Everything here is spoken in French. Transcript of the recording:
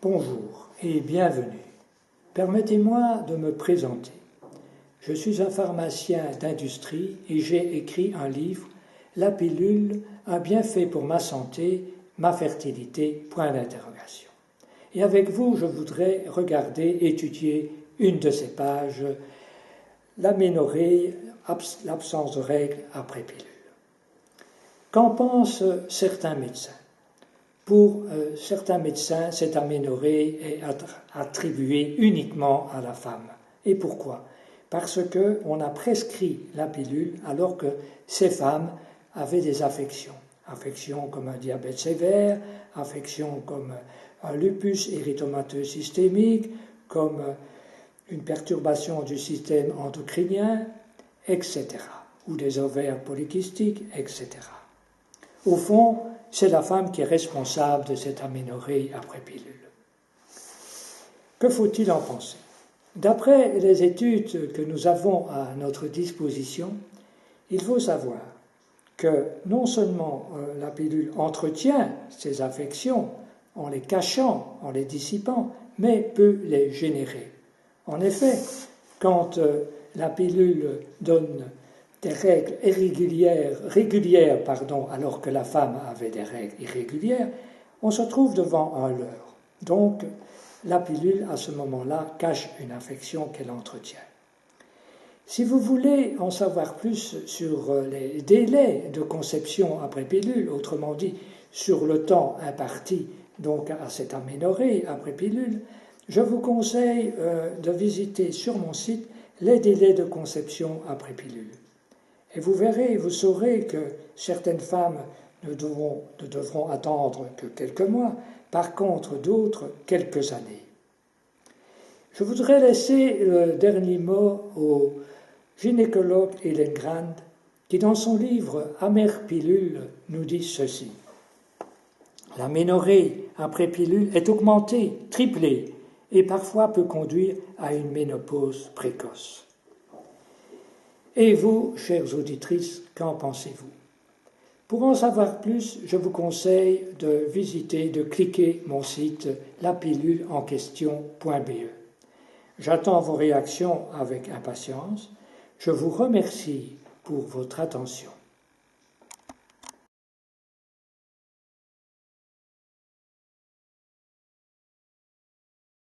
Bonjour et bienvenue. Permettez-moi de me présenter. Je suis un pharmacien d'industrie et j'ai écrit un livre, La pilule, un bienfait pour ma santé, ma fertilité, point d'interrogation. Et avec vous, je voudrais regarder, étudier une de ces pages, l'aménorrhée, l'absence de règles après pilule. Qu'en pensent certains médecins? Pour certains médecins, cette aménorrhée est attribuée uniquement à la femme. Et pourquoi? Parce qu'on a prescrit la pilule alors que ces femmes avaient des affections. Affections comme un diabète sévère, affections comme un lupus érythémateux systémique, comme une perturbation du système endocrinien, etc. Ou des ovaires polykystiques, etc. Au fond, c'est la femme qui est responsable de cette aménorrhée après pilule. Que faut-il en penser? D'après les études que nous avons à notre disposition, il faut savoir que non seulement la pilule entretient ces affections en les cachant, en les dissipant, mais peut les générer. En effet, quand la pilule donne des règles régulières, alors que la femme avait des règles irrégulières, on se trouve devant un leurre. Donc, la pilule, à ce moment-là, cache une affection qu'elle entretient. Si vous voulez en savoir plus sur les délais de conception après pilule, autrement dit, sur le temps imparti donc à cette aménorrhée après pilule, je vous conseille de visiter sur mon site les délais de conception après pilule. Et vous verrez, vous saurez que certaines femmes ne devront attendre que quelques mois, par contre d'autres quelques années. Je voudrais laisser le dernier mot au gynécologue Hélène Grande, qui dans son livre « Amère pilule » nous dit ceci. L'aménorrhée après pilule est augmentée, triplée, et parfois peut conduire à une ménopause précoce. Et vous, chères auditrices, qu'en pensez-vous? Pour en savoir plus, je vous conseille de cliquer mon site lapilulenquestion.be. J'attends vos réactions avec impatience. Je vous remercie pour votre attention.